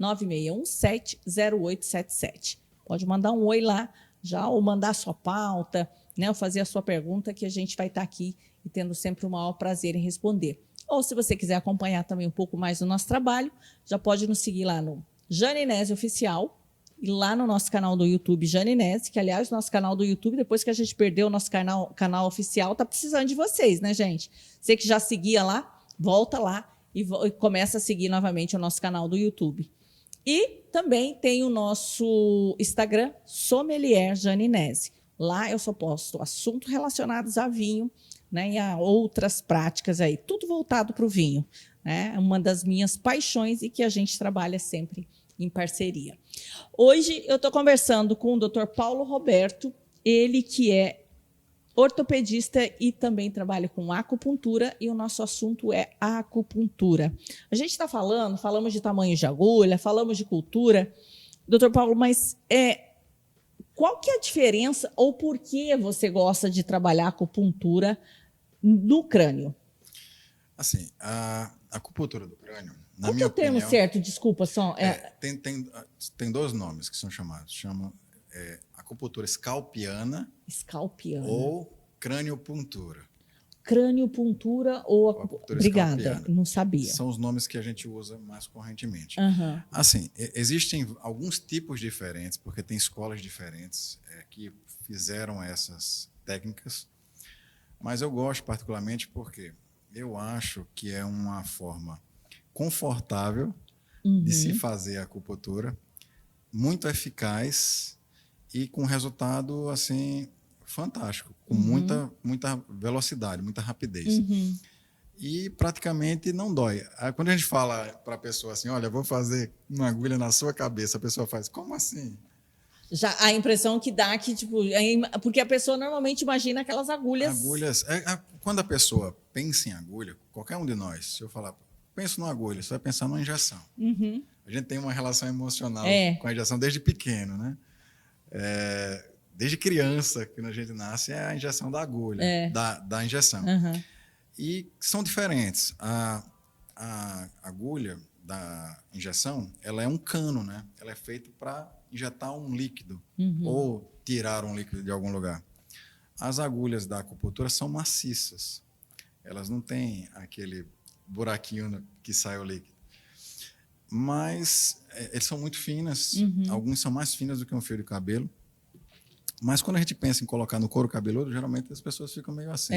996170877. Pode mandar um oi lá, já, ou mandar a sua pauta, né, ou fazer a sua pergunta, que a gente vai estar aqui e tendo sempre o maior prazer em responder. Ou se você quiser acompanhar também um pouco mais do nosso trabalho, já pode nos seguir lá no Janinese Oficial e lá no nosso canal do YouTube Janinese, que, aliás, nosso canal do YouTube, depois que a gente perdeu o nosso canal oficial, tá precisando de vocês, né, gente? Você que já seguia lá, volta lá e começa a seguir novamente o nosso canal do YouTube. E também tem o nosso Instagram, Sommelier Janinese. Lá eu só posto assuntos relacionados a vinho, né, e a outras práticas aí, tudo voltado para o vinho, né? É uma das minhas paixões e que a gente trabalha sempre em parceria. Hoje eu estou conversando com o Dr. Paulo Roberto, ele que é ortopedista e também trabalha com acupuntura, e o nosso assunto é a acupuntura. A gente está falamos de tamanho de agulha, falamos de cultura. Doutor Paulo, mas qual que é a diferença ou por que você gosta de trabalhar acupuntura no crânio? Assim, a acupuntura do crânio, na Qual que minha é o termo opinião, certo? Desculpa, só. tem 2 nomes que são chamados. Chama acupuntura escalpiana Escalpiana. ou craniopuntura. Craniopuntura ou acupuntura Obrigada, escalpiana. não sabia. São os nomes que a gente usa mais correntemente. Uhum. Assim, existem alguns tipos diferentes, porque tem escolas diferentes que fizeram essas técnicas, mas eu gosto particularmente porque eu acho que é uma forma confortável de se fazer a acupuntura, muito eficaz e com resultado assim fantástico, com muita velocidade, muita rapidez. E praticamente não dói. Aí, quando a gente fala para a pessoa assim, olha, vou fazer uma agulha na sua cabeça, a pessoa faz, como assim? Já a impressão que dá que, tipo, porque a pessoa normalmente imagina aquelas agulhas. Quando a pessoa pensa em agulha, qualquer um de nós, se eu falar, pensa numa agulha, você vai pensar numa injeção. A gente tem uma relação emocional com a injeção desde pequeno, né? Desde criança, quando a gente nasce, é a injeção da agulha, da injeção. E são diferentes. A agulha da injeção, ela é um cano, né? Ela é feita para injetar um líquido ou tirar um líquido de algum lugar. As agulhas da acupuntura são maciças. Elas não têm aquele buraquinho que sai o líquido. mas eles são muito finas. Alguns são mais finas do que um fio de cabelo. Mas quando a gente pensa em colocar no couro cabeludo, geralmente as pessoas ficam meio assim.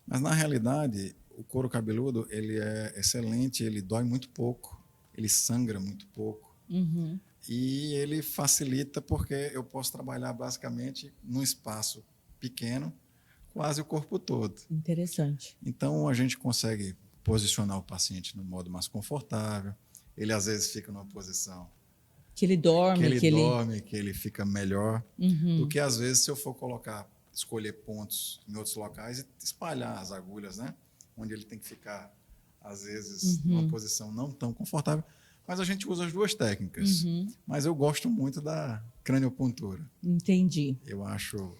Mas, na realidade, o couro cabeludo ele é excelente, ele dói muito pouco, ele sangra muito pouco. E ele facilita porque eu posso trabalhar basicamente num espaço pequeno, quase o corpo todo. Interessante. Então, a gente consegue posicionar o paciente no modo mais confortável. Ele, às vezes, fica numa posição que ele dorme, que ele fica melhor, do que, às vezes, se eu for escolher pontos em outros locais e espalhar as agulhas, né? Onde ele tem que ficar, às vezes, numa posição não tão confortável. Mas a gente usa as duas técnicas. Mas eu gosto muito da craniopuntura. Entendi. Eu acho...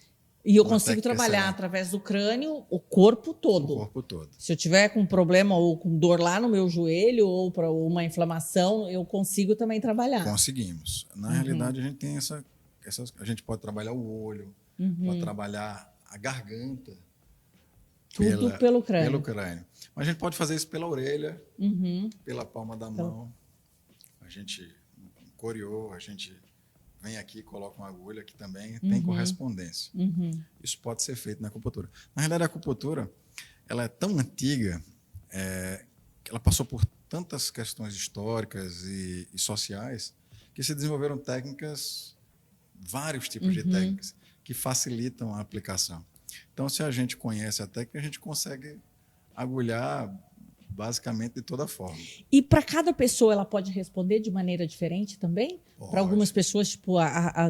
E eu consigo trabalhar através do crânio o corpo todo. O corpo todo. Se eu tiver com problema ou com dor lá no meu joelho ou para uma inflamação, eu consigo também trabalhar. Conseguimos. Na realidade, a gente tem a gente pode trabalhar o olho, pode trabalhar a garganta. Tudo pelo crânio. Pelo crânio. Mas a gente pode fazer isso pela orelha, pela palma da mão. A gente coreou, a gente vem aqui e coloca uma agulha que também tem correspondência. Isso pode ser feito na acupuntura. Na realidade, a acupuntura ela é tão antiga que ela passou por tantas questões históricas e sociais que se desenvolveram técnicas, vários tipos de técnicas, que facilitam a aplicação. Então, se a gente conhece a técnica, a gente consegue agulhar basicamente de toda forma. E para cada pessoa ela pode responder de maneira diferente também? Para algumas pessoas, tipo,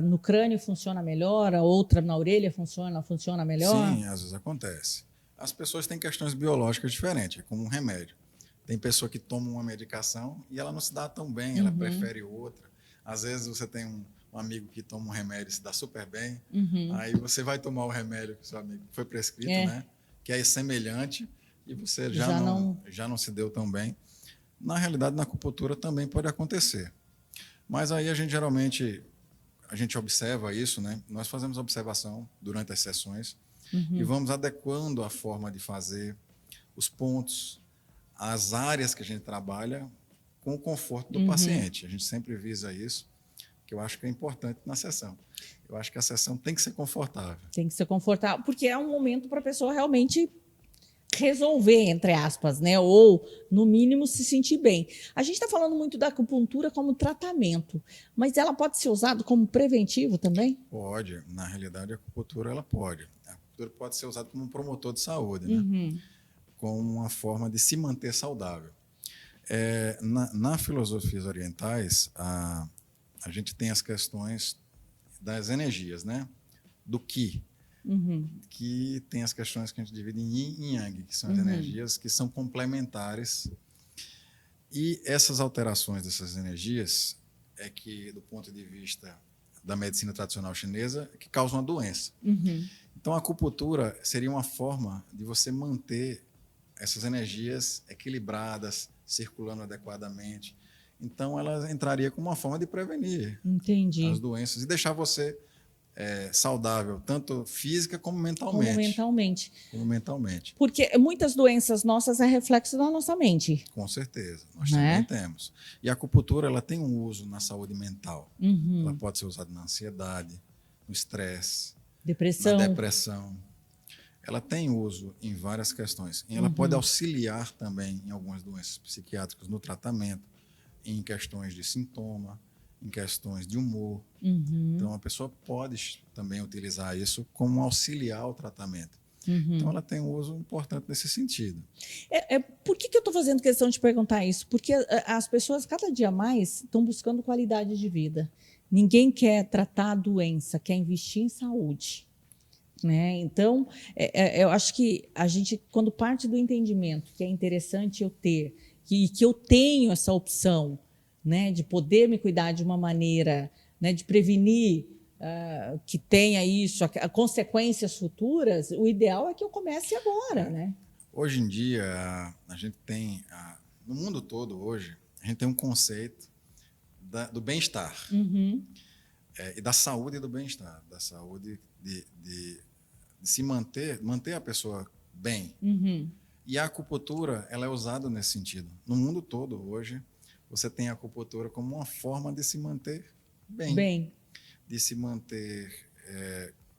no crânio funciona melhor, a outra na orelha funciona melhor? Sim, às vezes acontece. As pessoas têm questões biológicas diferentes, como um remédio. Tem pessoa que toma uma medicação e ela não se dá tão bem, ela prefere outra. Às vezes você tem um amigo que toma um remédio e se dá super bem, aí você vai tomar o remédio que o seu amigo foi prescrito, né? Que é semelhante, e você já não se deu tão bem. Na realidade, na acupuntura também pode acontecer. Mas aí a gente observa isso, né? Nós fazemos observação durante as sessões e vamos adequando a forma de fazer, os pontos, as áreas que a gente trabalha com o conforto do paciente. A gente sempre visa isso, que eu acho que é importante na sessão. Eu acho que a sessão tem que ser confortável. Tem que ser confortável, porque é um momento para a pessoa realmente resolver, entre aspas, né? Ou, no mínimo, se sentir bem. A gente está falando muito da acupuntura como tratamento, mas ela pode ser usada como preventivo também? Pode. Na realidade, a acupuntura ela pode. A acupuntura pode ser usada como um promotor de saúde, né? Como uma forma de se manter saudável. Na filosofias orientais, a gente tem as questões das energias, né? Do Qi. Que tem as questões que a gente divide em Yin e Yang, que são as energias que são complementares. E essas alterações dessas energias é que, do ponto de vista da medicina tradicional chinesa, que causam a doença. Então, a acupuntura seria uma forma de você manter essas energias equilibradas, circulando adequadamente. Então, ela entraria como uma forma de prevenir as doenças e deixar você saudável, tanto física como mentalmente. Como mentalmente. Porque muitas doenças nossas é reflexo da nossa mente. Com certeza, nós também temos. E a acupuntura ela tem um uso na saúde mental. Ela pode ser usada na ansiedade, no estresse, na depressão. Ela tem uso em várias questões. E ela pode auxiliar também em algumas doenças psiquiátricas no tratamento, em questões de sintoma, em questões de humor. Então, a pessoa pode também utilizar isso como auxiliar ao tratamento. Então, ela tem um uso importante nesse sentido. Por que eu estou fazendo questão de perguntar isso? Porque as pessoas, cada dia mais, estão buscando qualidade de vida. Ninguém quer tratar a doença, quer investir em saúde. Né? Então, eu acho que a gente, quando parte do entendimento que é interessante eu ter, que eu tenho essa opção, né, de poder me cuidar de uma maneira, né, de prevenir que tenha isso, consequências futuras, o ideal é que eu comece agora. Né? Hoje em dia, a gente tem, no mundo todo hoje, a gente tem um conceito do bem-estar e da saúde e do bem-estar, da saúde de se manter a pessoa bem. E a acupuntura ela é usada nesse sentido. No mundo todo hoje, você tem a acupuntura como uma forma de se manter bem, de se manter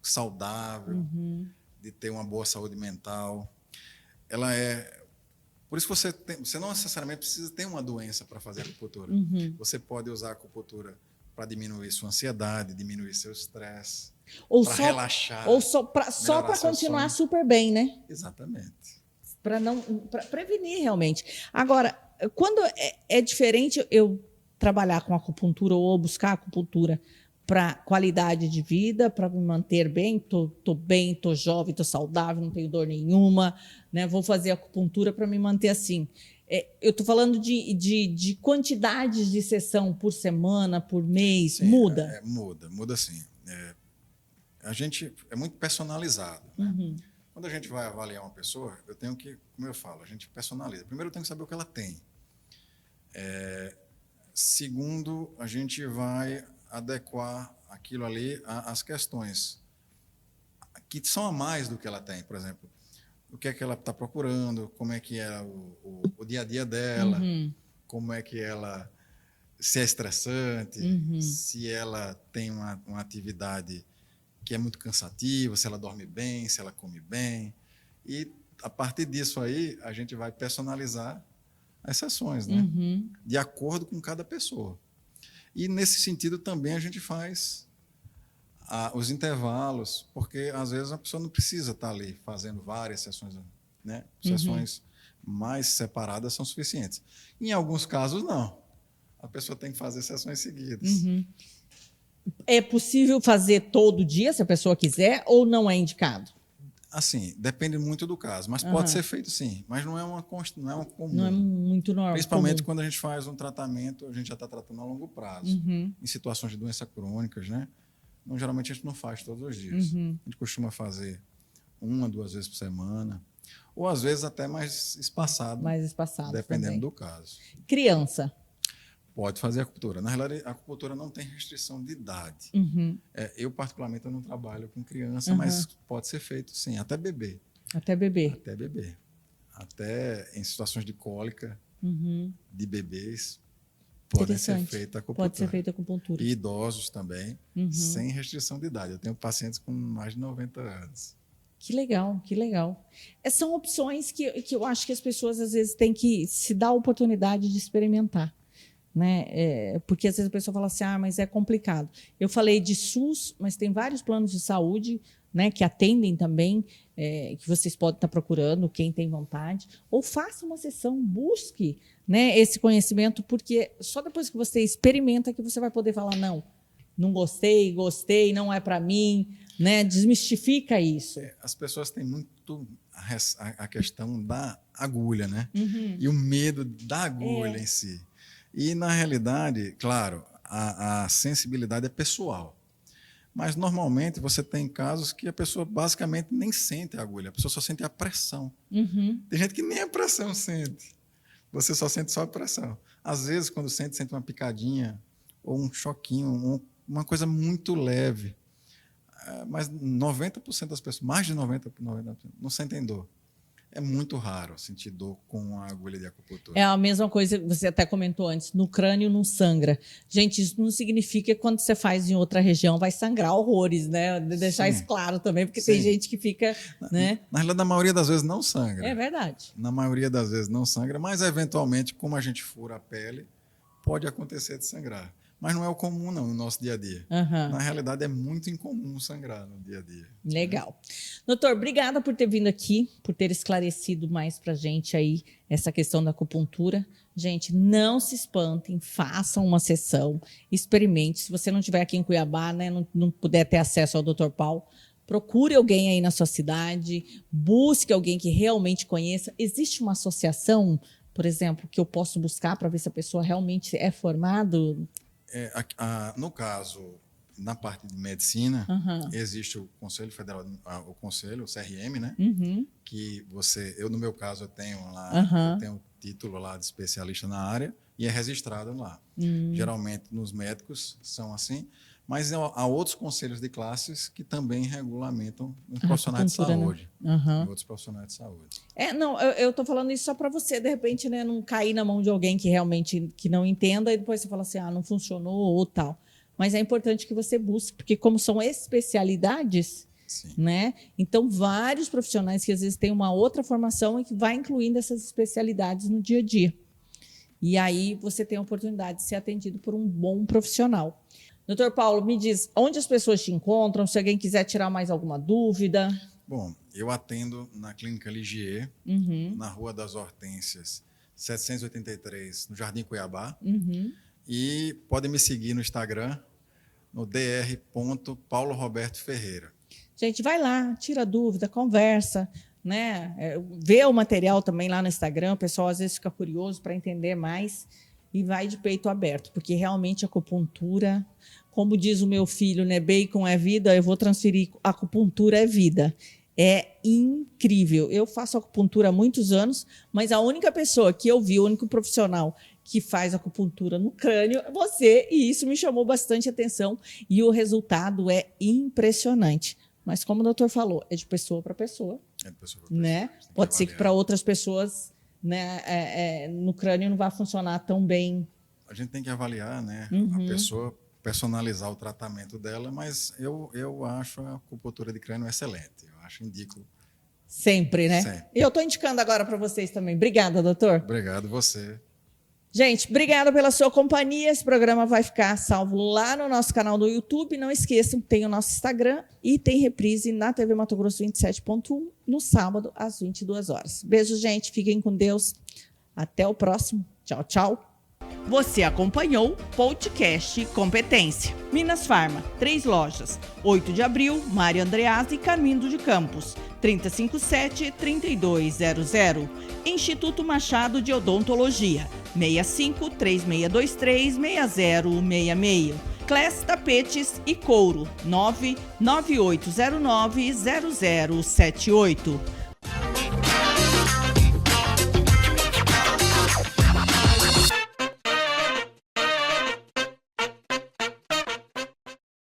saudável, de ter uma boa saúde mental. Ela é... Por isso você não necessariamente precisa ter uma doença para fazer acupuntura. Você pode usar a acupuntura para diminuir sua ansiedade, diminuir seu estresse, para relaxar. Ou só para continuar super bem, né? Exatamente. Para prevenir realmente. Agora, quando é diferente eu trabalhar com acupuntura ou buscar acupuntura para qualidade de vida, para me manter bem, tô bem, tô jovem, tô saudável, não tenho dor nenhuma, né? Vou fazer acupuntura para me manter assim. Eu estou falando de quantidades de sessão por semana, por mês, sim, muda? Muda sim. A gente é muito personalizado, né? Quando a gente vai avaliar uma pessoa, eu tenho que, como eu falo, a gente personaliza. Primeiro, eu tenho que saber o que ela tem. Segundo, a gente vai adequar aquilo ali às questões que são a mais do que ela tem. Por exemplo, o que é que ela está procurando, como é que é o dia a dia dela, como é que ela... se é estressante, se ela tem uma atividade que é muito cansativa, se ela dorme bem, se ela come bem. E, a partir disso aí, a gente vai personalizar as sessões, né? De acordo com cada pessoa. E, nesse sentido, também a gente faz os intervalos, porque, às vezes, a pessoa não precisa estar ali fazendo várias sessões, né? Sessões mais separadas são suficientes. Em alguns casos, não. A pessoa tem que fazer sessões seguidas. É possível fazer todo dia, se a pessoa quiser, ou não é indicado? Assim, depende muito do caso, mas pode ser feito sim, mas não é uma comum. Não é muito normal. Principalmente quando a gente faz um tratamento, a gente já está tratando a longo prazo, em situações de doenças crônicas, né? Então, geralmente a gente não faz todos os dias. A gente costuma fazer 1 a 2 vezes por semana, ou às vezes até mais espaçado. Dependendo também do caso. Criança. Pode fazer acupuntura. Na realidade, a acupuntura não tem restrição de idade. Eu, particularmente, eu não trabalho com criança, mas pode ser feito, sim, até bebê. Até bebê. Até bebê. Até em situações de cólica de bebês, pode ser feita acupuntura. Pode ser feita acupuntura. E idosos também, sem restrição de idade. Eu tenho pacientes com mais de 90 anos. Que legal, que legal. São opções que eu acho que as pessoas, às vezes, têm que se dar a oportunidade de experimentar. Né? Porque às vezes a pessoa fala assim, mas é complicado. Eu falei de SUS, mas tem vários planos de saúde, né, que atendem também, que vocês podem estar procurando, quem tem vontade, ou faça uma sessão, busque, né, esse conhecimento, porque só depois que você experimenta que você vai poder falar, não gostei, não é para mim, né? Desmistifica isso. As pessoas têm muito a questão da agulha, né? E o medo da agulha em si. E, na realidade, claro, a sensibilidade é pessoal. Mas, normalmente, você tem casos que a pessoa basicamente nem sente a agulha, a pessoa só sente a pressão. Tem gente que nem a pressão sente. Você só sente só a pressão. Às vezes, quando sente uma picadinha ou um choquinho, uma coisa muito leve. Mas 90% das pessoas, mais de 90%, não sentem dor. É muito raro sentir dor com a agulha de acupuntura. É a mesma coisa que você até comentou antes, no crânio não sangra. Gente, isso não significa que quando você faz em outra região vai sangrar horrores, né? Deixar isso claro também, porque tem gente que fica... né? Na realidade, na maioria das vezes não sangra. É verdade. Na maioria das vezes não sangra, mas eventualmente, como a gente fura a pele, pode acontecer de sangrar. Mas não é o comum, não, no nosso dia a dia. Na realidade, é muito incomum sangrar no dia a dia. Legal. Doutor, obrigada por ter vindo aqui, por ter esclarecido mais para a gente aí essa questão da acupuntura. Gente, não se espantem, façam uma sessão, experimente. Se você não estiver aqui em Cuiabá, né, não puder ter acesso ao Dr. Paulo, procure alguém aí na sua cidade, busque alguém que realmente conheça. Existe uma associação, por exemplo, que eu posso buscar para ver se a pessoa realmente é formado? No caso, na parte de medicina, existe o Conselho Federal, o CRM, né? Que eu no meu caso, eu tenho o título lá de especialista na área e é registrado lá. Geralmente, nos médicos são assim, Mas há outros conselhos de classes que também regulamentam os profissionais de saúde. Né? Uhum. E outros profissionais de saúde. Não, eu estou falando isso só para você, de repente, né, não cair na mão de alguém que realmente que não entenda e depois você fala assim, não funcionou ou tal. Mas é importante que você busque, porque como são especialidades, Sim. né? Então, vários profissionais que às vezes têm uma outra formação e que vai incluindo essas especialidades no dia a dia. E aí você tem a oportunidade de ser atendido por um bom profissional. Doutor Paulo, me diz, onde as pessoas te encontram? Se alguém quiser tirar mais alguma dúvida. Bom, eu atendo na Clínica Ligier, na Rua das Hortênsias, 783, no Jardim Cuiabá. E podem me seguir no Instagram, no dr.paulorobertoferreira. Gente, vai lá, tira dúvida, conversa, né? Vê o material também lá no Instagram. O pessoal às vezes fica curioso para entender mais e vai de peito aberto, porque realmente a acupuntura, como diz o meu filho, né? Bacon é vida, eu vou transferir, acupuntura é vida. É incrível. Eu faço acupuntura há muitos anos, mas a única pessoa que eu vi, o único profissional que faz acupuntura no crânio é você, e isso me chamou bastante atenção, e o resultado é impressionante. Mas como o doutor falou, é de pessoa para pessoa. É de pessoa para pessoa. Né? Pode ser que para outras pessoas, né, no crânio não vai funcionar tão bem. A gente tem que avaliar, né, a pessoa, personalizar o tratamento dela, mas eu acho a acupuntura de crânio excelente. Eu acho, indico. Sempre, né? Sempre. E eu estou indicando agora para vocês também. Obrigada, doutor. Obrigado você. Gente, obrigada pela sua companhia. Esse programa vai ficar salvo lá no nosso canal do YouTube. Não esqueçam, tem o nosso Instagram e tem reprise na TV Mato Grosso 27.1 no sábado, às 22 horas. Beijo, gente. Fiquem com Deus. Até o próximo. Tchau, tchau. Você acompanhou podcast Competência. Minas Farma, 3 lojas. 8 de abril, Mário Andreazzi e Carmindo de Campos. 357-3200. Instituto Machado de Odontologia. 65-3623-6066. Class Tapetes e Couro. 99809-0078.